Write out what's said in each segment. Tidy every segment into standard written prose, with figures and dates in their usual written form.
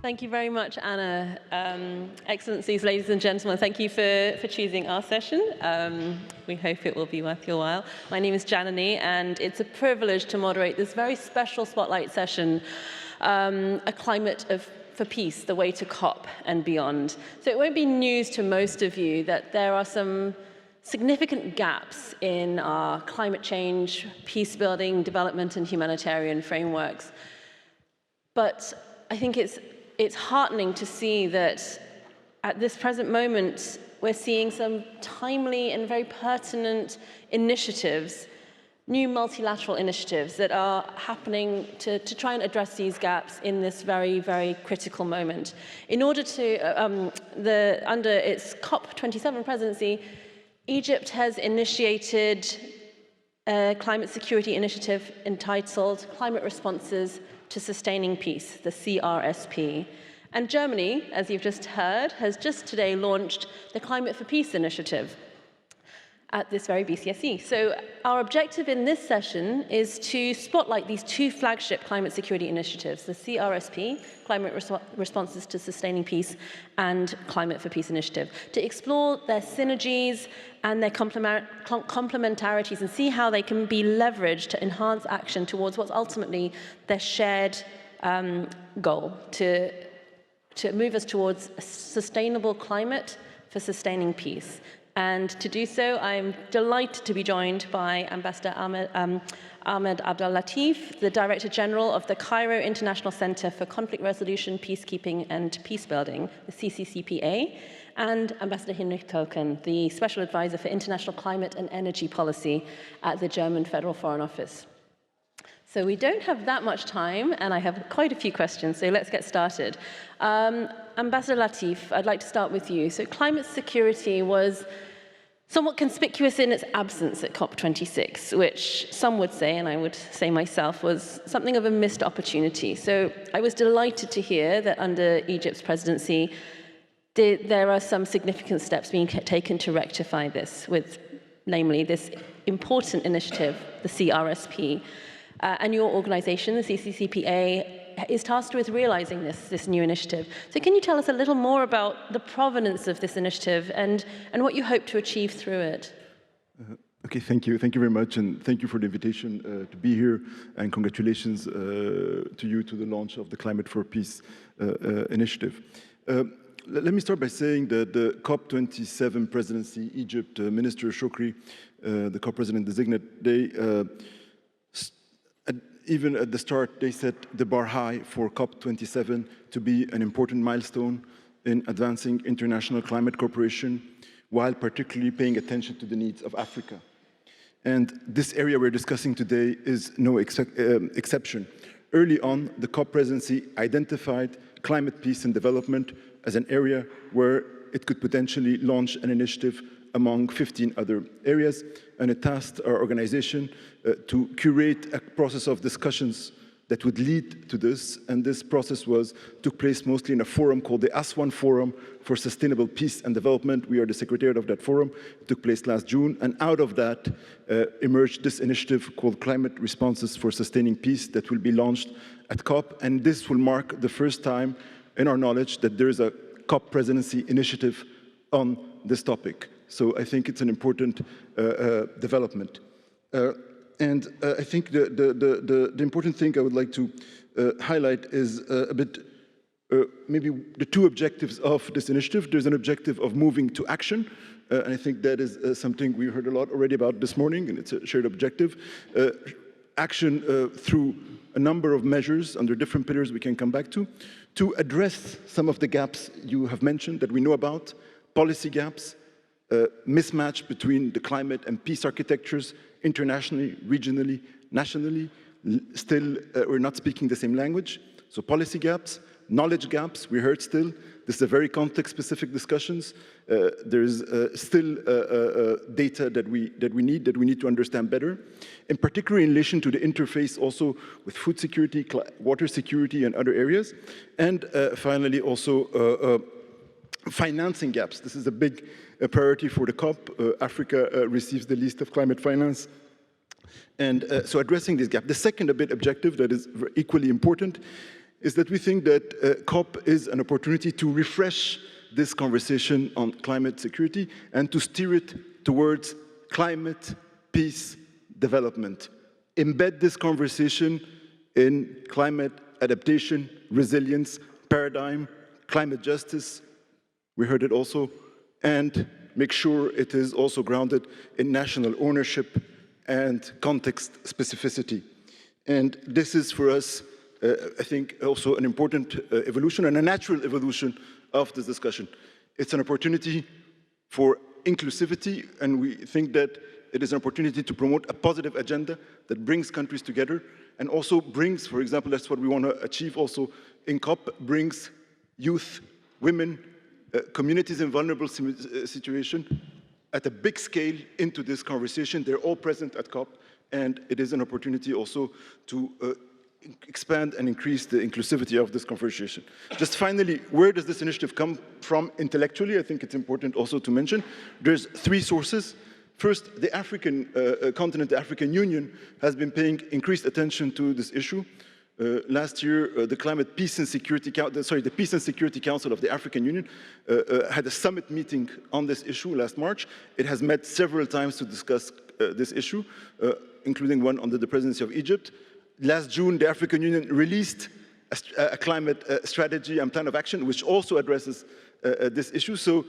Thank you very much, Anna. Excellencies, ladies and gentlemen, thank you for choosing our session. We hope it will be worth your while. My name is Janani, and it's a privilege to moderate this very special spotlight session, A Climate for Peace, the way to COP and beyond. So it won't be news to most of you that there are some significant gaps in our climate change, peace building, development, and humanitarian frameworks. But I think it's heartening to see that at this present moment, we're seeing some timely and very pertinent initiatives, new multilateral initiatives that are happening to try and address these gaps in this very, very critical moment. In order to, under its COP27 presidency, Egypt has initiated a climate security initiative entitled Climate Responses to Sustaining Peace, the CRSP. And Germany, as you've just heard, has just today launched the Climate for Peace initiative at this very BCSC. So our objective in this session is to spotlight these two flagship climate security initiatives, the CRSP, Climate Responses to Sustaining Peace, and Climate for Peace initiative, to explore their synergies and their complementarities and see how they can be leveraged to enhance action towards what's ultimately their shared goal, to move us towards a sustainable climate for sustaining peace. And to do so, I'm delighted to be joined by Ambassador Ahmed Abdel-Latif, the Director General of the Cairo International Center for Conflict Resolution, Peacekeeping and Peacebuilding, the CCCPA, and Ambassador Hinrich Tölken, the Special Advisor for International Climate and Energy Policy at the German Federal Foreign Office. So we don't have that much time, and I have quite a few questions, so let's get started. Ambassador Latif, I'd like to start with you. So climate security was somewhat conspicuous in its absence at COP26, which some would say, and I would say myself, was something of a missed opportunity. So I was delighted to hear that under Egypt's presidency, there are some significant steps being taken to rectify this, with namely this important initiative, the CRSP. And your organization, the CCCPA, is tasked with realizing this new initiative. So can you tell us a little more about the provenance of this initiative and what you hope to achieve through it? Okay, thank you. Thank you very much, and thank you for the invitation to be here, and congratulations to you to the launch of the Climate for Peace initiative. Let me start by saying that the COP27 presidency, Egypt, Minister Shokri, the COP president designate, even at the start, they set the bar high for COP27 to be an important milestone in advancing international climate cooperation, while particularly paying attention to the needs of Africa. And this area we're discussing today is no exception. Early on, the COP presidency identified climate peace and development as an area where it could potentially launch an initiative among 15 other areas, and it tasked our organization to curate a process of discussions that would lead to this. And this process took place mostly in a forum called the Aswan Forum for Sustainable Peace and Development. We are the secretariat of that forum. It took place last June, and out of that emerged this initiative called Climate Responses for Sustaining Peace that will be launched at COP. And this will mark the first time in our knowledge that there is a COP presidency initiative on this topic. So I think it's an important development. And I think the important thing I would like to highlight is a bit maybe the two objectives of this initiative. There's an objective of moving to action, and I think that is something we heard a lot already about this morning, and it's a shared objective. Action through a number of measures under different pillars we can come back to address some of the gaps you have mentioned that we know about, policy gaps, mismatch between the climate and peace architectures, internationally, regionally, nationally. Still, we're not speaking the same language. So policy gaps, knowledge gaps, we heard still. This is a very context-specific discussions. There's still data that we need to understand better, in particular in relation to the interface also with food security, water security, and other areas. And finally, also financing gaps. This is a big priority for the COP. Africa receives the least of climate finance. And so addressing this gap. The second objective that is equally important is that we think that COP is an opportunity to refresh this conversation on climate security and to steer it towards climate, peace, development. Embed this conversation in climate adaptation, resilience, paradigm, climate justice, we heard it also, and make sure it is also grounded in national ownership and context specificity. And this is for us, I think, also an important evolution and a natural evolution of this discussion. It's an opportunity for inclusivity, and we think that it is an opportunity to promote a positive agenda that brings countries together and also brings, for example, that's what we want to achieve also in COP, brings youth, women, communities in vulnerable situations at a big scale into this conversation. They're all present at COP, and it is an opportunity also to expand and increase the inclusivity of this conversation. Just finally, where does this initiative come from intellectually? I think it's important also to mention. There's 3 sources. First, the African continent, the African Union, has been paying increased attention to this issue. Last year, the Peace and Security Council of the African Union had a summit meeting on this issue last March. It has met several times to discuss this issue, including one under the presidency of Egypt. Last June, the African Union released a climate strategy and plan of action, which also addresses this issue. So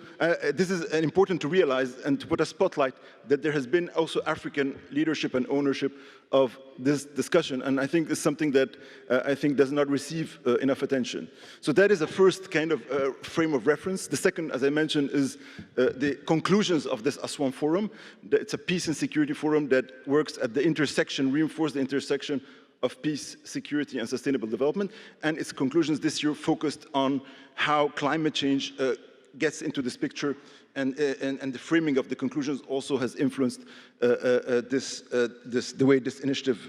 this is important to realize and to put a spotlight that there has been also African leadership and ownership of this discussion. And I think it's something that I think does not receive enough attention. So that is a first kind of frame of reference. The second, as I mentioned, is the conclusions of this Aswan Forum. It's a peace and security forum that works at the intersection, reinforce the intersection of peace, security, and sustainable development. And its conclusions this year focused on how climate change gets into this picture, and the framing of the conclusions also has influenced the way this initiative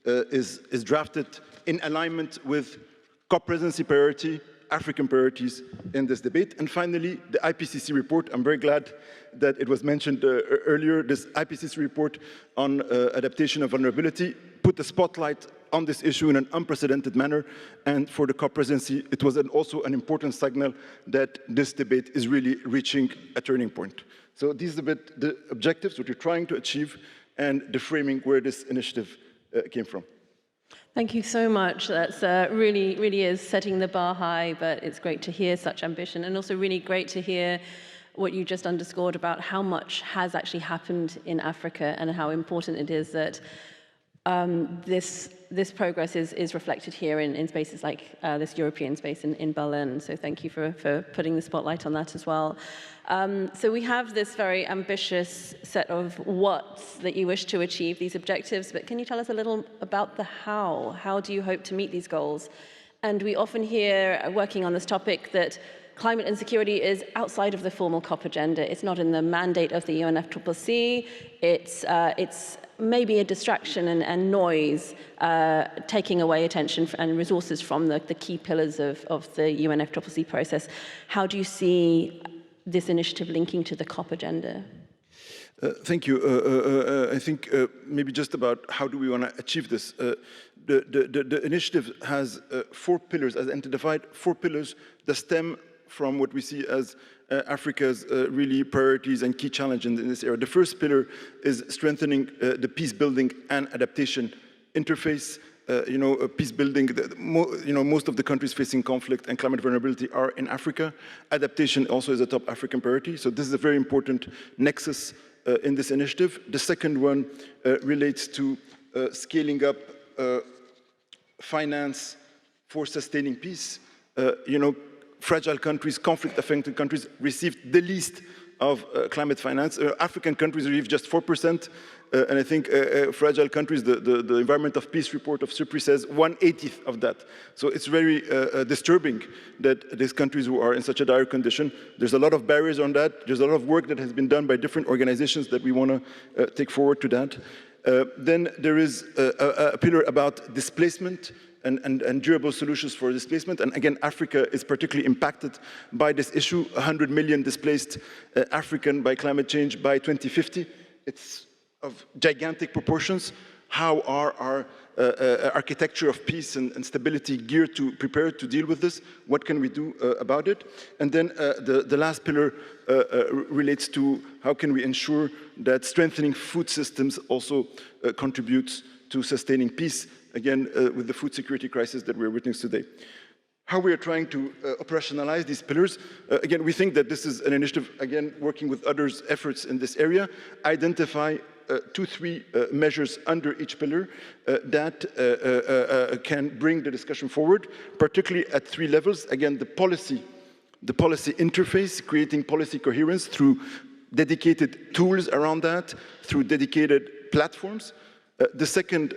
is drafted in alignment with COP presidency priority, African priorities in this debate. And finally, the IPCC report. I'm very glad that it was mentioned earlier. This IPCC report on adaptation and vulnerability put the spotlight on this issue in an unprecedented manner. And for the COP presidency, it was also an important signal that this debate is really reaching a turning point. So these are a bit the objectives, what we're trying to achieve, and the framing where this initiative came from. Thank you so much. That's really is setting the bar high, but it's great to hear such ambition, and also really great to hear what you just underscored about how much has actually happened in Africa and how important it is that this progress is reflected here in spaces like this European space in Berlin. So thank you for putting the spotlight on that as well. So we have this very ambitious set of what's that you wish to achieve, these objectives, but can you tell us a little about the how? How do you hope to meet these goals? And we often hear, working on this topic, that climate and security is outside of the formal COP agenda. It's not in the mandate of the UNFCCC. It's maybe a distraction and noise, taking away attention and resources from the key pillars of the UNFCCC process. How do you see this initiative linking to the COP agenda? Thank you. I think maybe just about how do we want to achieve this. The initiative has 4 pillars, as identified, 4 pillars that stem from what we see as Africa's really priorities and key challenge in this area. The first pillar is strengthening the peace building and adaptation interface. Peace building, most of the countries facing conflict and climate vulnerability are in Africa. Adaptation also is a top African priority. So this is a very important nexus in this initiative. The second one relates to scaling up finance for sustaining peace. Fragile countries, conflict-affected countries received the least of climate finance. African countries receive just 4%, and I think fragile countries, the Environment of Peace report of SUPRI says 1/80 of that. So it's very disturbing that these countries who are in such a dire condition, there's a lot of barriers on that. There's a lot of work that has been done by different organizations that we want to take forward to that. Then there is a pillar about displacement and durable solutions for displacement. And again, Africa is particularly impacted by this issue. 100 million displaced African by climate change by 2050. It's of gigantic proportions. How are our architecture of peace and stability geared to prepare to deal with this? What can we do about it? And then the last pillar relates to how can we ensure that strengthening food systems also contributes to sustaining peace, again, with the food security crisis that we're witnessing today. How we are trying to operationalize these pillars. Again, we think that this is an initiative, again, working with others' efforts in this area, identify 2-3 measures under each pillar that can bring the discussion forward, particularly at 3 levels. Again, the policy interface, creating policy coherence through dedicated tools around that, through dedicated platforms. The second,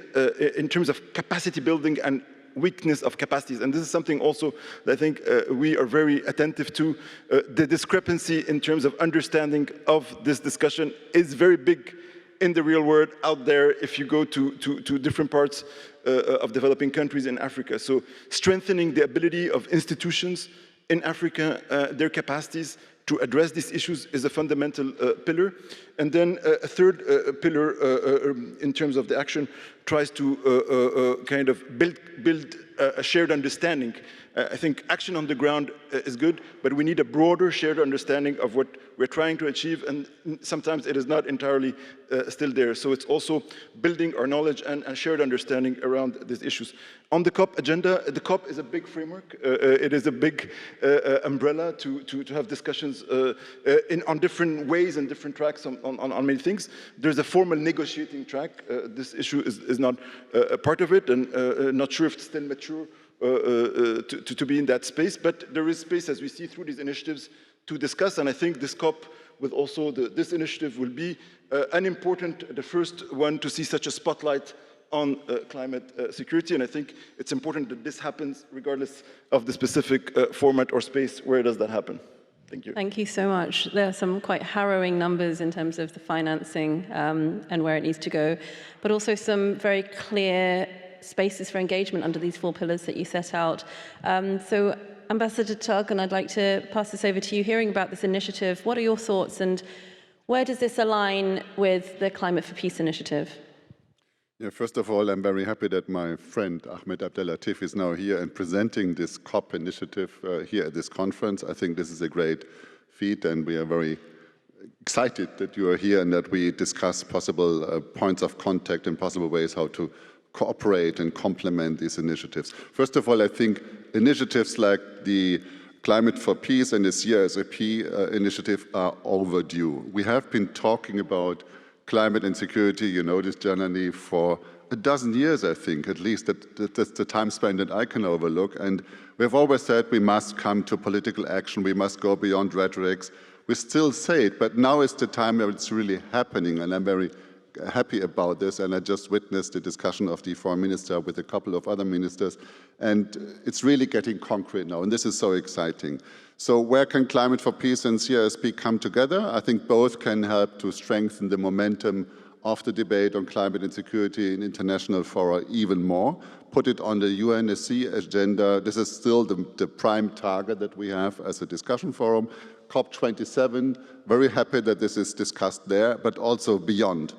in terms of capacity building and weakness of capacities, and this is something also that I think we are very attentive to. The discrepancy in terms of understanding of this discussion is very big in the real world out there if you go to different parts of developing countries in Africa. So strengthening the ability of institutions in Africa, their capacities to address these issues is a fundamental pillar. And then a third pillar in terms of the action tries to kind of build a shared understanding. I think action on the ground is good, but we need a broader shared understanding of what we're trying to achieve, and sometimes it is not entirely still there. So it's also building our knowledge and shared understanding around these issues. On the COP agenda, the COP is a big framework. It is a big umbrella to have discussions on different ways and different tracks on many things. There's a formal negotiating track. This issue is not a part of it, and not sure if it's still mature to be in that space, but there is space, as we see through these initiatives, to discuss, and I think this COP with also this initiative will be the first one to see such a spotlight on climate security, and I think it's important that this happens regardless of the specific format or space where does that happen. Thank you. Thank you so much. There are some quite harrowing numbers in terms of the financing and where it needs to go, but also some very clear spaces for engagement under these 4 pillars that you set out. So Ambassador Tarkan, I'd like to pass this over to you. Hearing about this initiative, what are your thoughts and where does this align with the Climate for Peace initiative? Yeah, first of all, I'm very happy that my friend Ahmed Abdel-Latif is now here and presenting this COP initiative here at this conference. I think this is a great feat, and we are very excited that you are here and that we discuss possible points of contact and possible ways how to cooperate and complement these initiatives. First of all, I think initiatives like the Climate for Peace and the CRSP initiative are overdue. We have been talking about climate and security, you know this, Janani, for a dozen years, I think, at least. That's the time span that I can overlook. And we've always said we must come to political action, we must go beyond rhetorics. We still say it, but now is the time where it's really happening, and I'm very happy about this, and I just witnessed the discussion of the foreign minister with a couple of other ministers, and it's really getting concrete now, and this is so exciting. So where can Climate for Peace and CRSP come together? I think both can help to strengthen the momentum of the debate on climate and security in international fora even more, put it on the UNSC agenda. This is still the prime target that we have as a discussion forum. COP27, very happy that this is discussed there, but also beyond.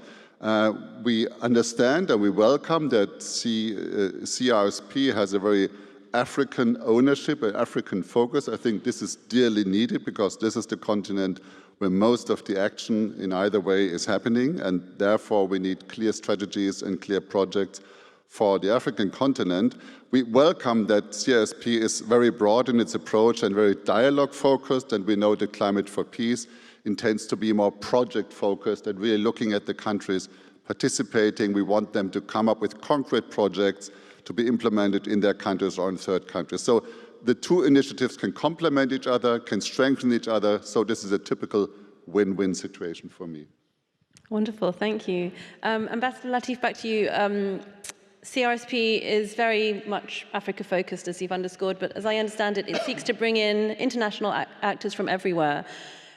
We understand and we welcome that CRSP has a very African ownership, an African focus. I think this is dearly needed because this is the continent where most of the action in either way is happening, and therefore we need clear strategies and clear projects for the African continent. We welcome that CRSP is very broad in its approach and very dialogue focused, and we know that Climate for Peace intends to be more project focused and really looking at the countries participating. We want them to come up with concrete projects to be implemented in their countries or in third countries. So the 2 initiatives can complement each other, can strengthen each other. So this is a typical win-win situation for me. Wonderful, thank you. Ambassador Latif, back to you. CRSP is very much Africa-focused, as you've underscored, but as I understand it, it seeks to bring in international actors from everywhere.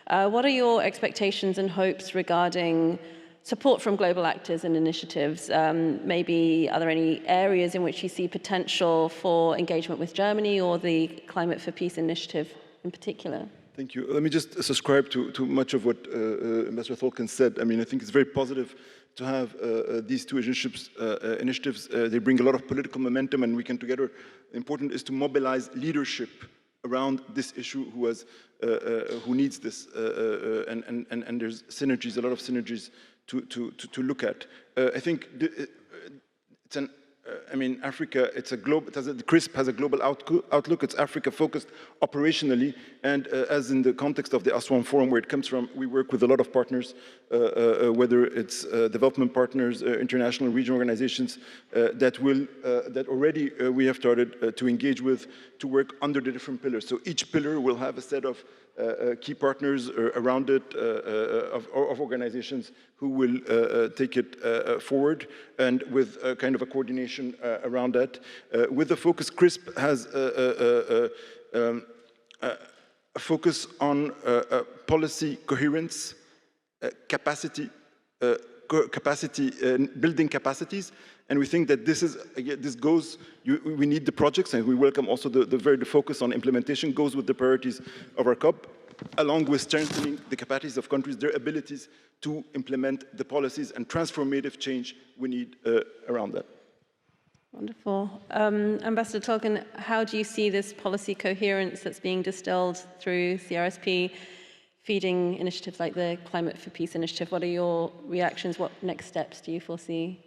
What are your expectations and hopes regarding support from global actors and initiatives? Maybe are there any areas in which you see potential for engagement with Germany or the Climate for Peace initiative in particular? Thank you. Let me just subscribe to much of what Ambassador Tolkien said. I mean, I think it's very positive to have these two initiatives. They bring a lot of political momentum, and we can together. Important is to mobilize leadership around this issue who needs this, and there's synergies, a lot of synergies to look at. I think it's an. I mean, Africa, it's a global, the CRSP has a global outlook. It's Africa-focused operationally, and as in the context of the Aswan Forum, where it comes from, we work with a lot of partners, whether it's development partners, international regional organizations, that already we have started to engage with, to work under the different pillars. So each pillar will have a set of key partners around it, of organizations who will take it forward, and with kind of a coordination around that. With the focus, CRSP has a focus on policy coherence, building capacities, and we think that we need the projects, and we welcome also the focus on implementation goes with the priorities of our COP, along with strengthening the capacities of countries, their abilities to implement the policies and transformative change we need around that. Wonderful. Ambassador Tolkien, how do you see this policy coherence that's being distilled through CRSP feeding initiatives like the Climate for Peace initiative? What are your reactions? What next steps do you foresee?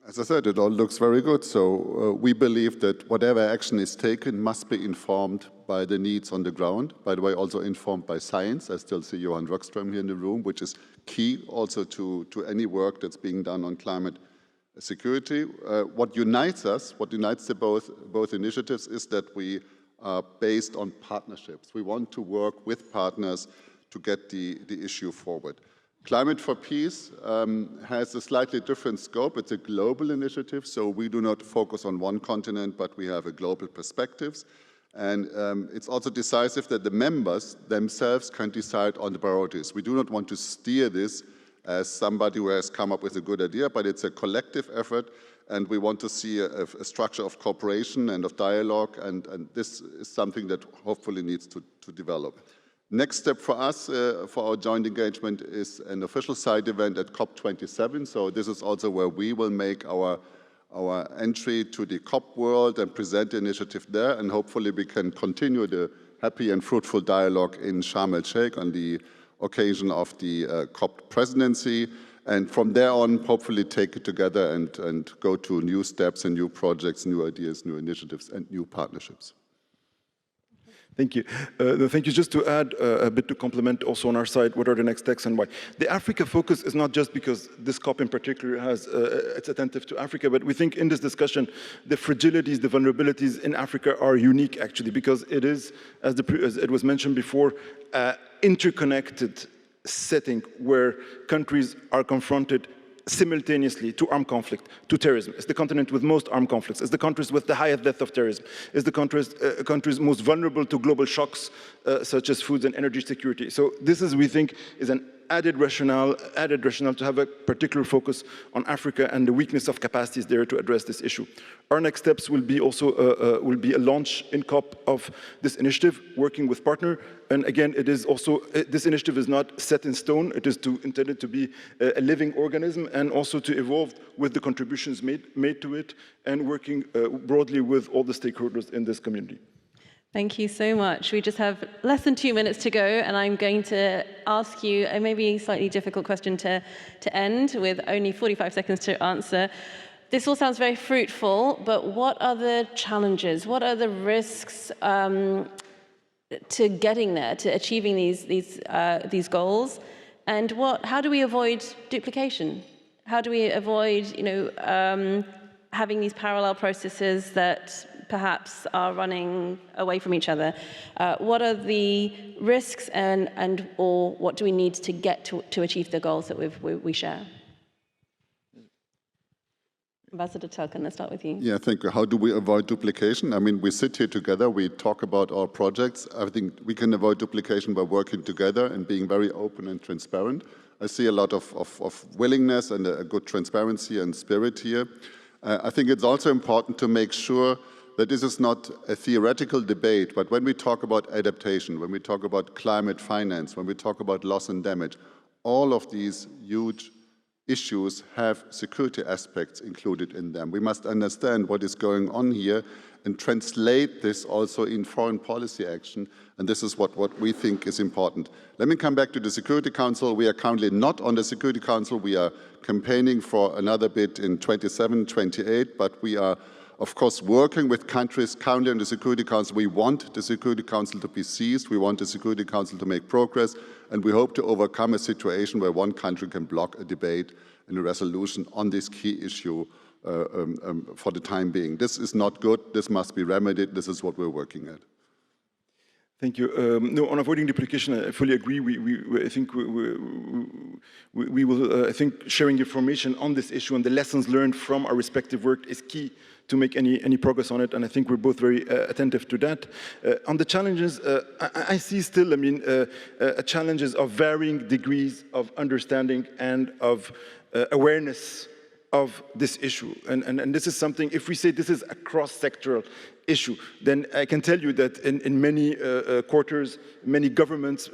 As I said, it all looks very good. So we believe that whatever action is taken must be informed by the needs on the ground. By the way, also informed by science. I still see Johan Rockström here in the room, which is key also to any work that's being done on climate security. What unites us, what unites the both initiatives, is that we are based on partnerships. We want to work with partners to get the issue forward. Climate for Peace has a slightly different scope. It's a global initiative, so we do not focus on one continent, but we have a global perspectives. And it's also decisive that the members themselves can decide on the priorities. We do not want to steer this as somebody who has come up with a good idea, but it's a collective effort, and we want to see a structure of cooperation and of dialogue, and this is something that hopefully needs to develop. Next step for us, for our joint engagement, is an official side event at COP27. So this is also where we will make our entry to the COP world and present the initiative there. And hopefully we can continue the happy and fruitful dialogue in Sharm el-Sheikh on the occasion of the COP presidency. And from there on, hopefully take it together and go to new steps and new projects, new ideas, new initiatives, and new partnerships. Thank you. Thank you. Just to add a bit to complement also on our side, what are the next steps and why? The Africa focus is not just because this COP in particular has, it's attentive to Africa, but we think in this discussion, the fragilities, the vulnerabilities in Africa are unique actually, because it is, as it was mentioned before, interconnected setting where countries are confronted simultaneously to armed conflict, to terrorism. It's the continent with most armed conflicts. It's the countries with the highest death of terrorism. It's the countries most vulnerable to global shocks, such as food and energy security. So this is, we think, is an added rationale to have a particular focus on Africa and the weakness of capacities there to address this issue. Our next steps will be also a launch in COP of this initiative, working with partner. And again, it is also, this initiative is not set in stone. It is intended to be a living organism and also to evolve with the contributions made to it and working broadly with all the stakeholders in this community. Thank you so much. We just have less than 2 minutes to go, and I'm going to ask you a maybe slightly difficult question to end with only 45 seconds to answer. This all sounds very fruitful, but what are the challenges? What are the risks to getting there, to achieving these goals? And how do we avoid duplication? How do we avoid, having these parallel processes that perhaps are running away from each other? What are the risks or what do we need to get to achieve the goals that we share? Ambassador Tolkien, let's start with you. Yeah, thank you. How do we avoid duplication? I mean, we sit here together, we talk about our projects. I think we can avoid duplication by working together and being very open and transparent. I see a lot of willingness and a good transparency and spirit here. I think it's also important to make sure that this is not a theoretical debate, but when we talk about adaptation, when we talk about climate finance, when we talk about loss and damage, all of these huge issues have security aspects included in them. We must understand what is going on here and translate this also in foreign policy action, and this is what we think is important. Let me come back to the Security Council. We are currently not on the Security Council. We are campaigning for another bid in 27, 28, but we are, of course, working with countries currently in the Security Council. We want the Security Council to be seized. We want the Security Council to make progress, and we hope to overcome a situation where one country can block a debate and a resolution on this key issue for the time being. This is not good. This must be remedied. This is what we're working at. Thank you. No, on avoiding duplication, I fully agree. I think we will. I think sharing information on this issue and the lessons learned from our respective work is key to make any progress on it. And I think we're both very attentive to that. On the challenges, I see still, challenges of varying degrees of understanding and of awareness of this issue. And this is something, if we say this is a cross-sectoral issue, then I can tell you that in many quarters, many governments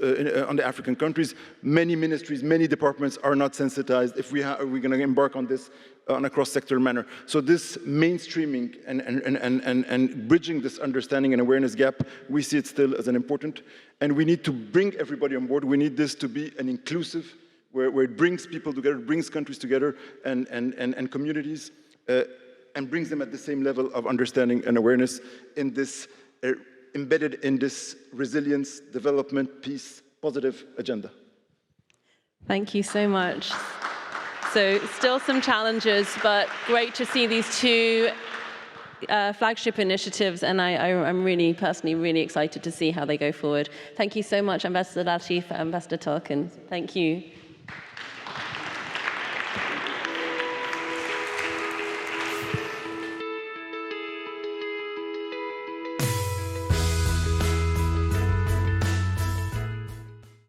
on the African countries, many ministries, many departments are not sensitized if we're going to embark on this on a cross-sectoral manner. So this mainstreaming and bridging this understanding and awareness gap, we see it still as an important, and we need to bring everybody on board. We need this to be an inclusive, where it brings people together, brings countries together and communities, and brings them at the same level of understanding and awareness in this, embedded in this resilience, development, peace, positive agenda. Thank you so much. So still some challenges, but great to see these two flagship initiatives, and I'm really personally really excited to see how they go forward. Thank you so much, Ambassador Latif, Ambassador Tarkan. Thank you.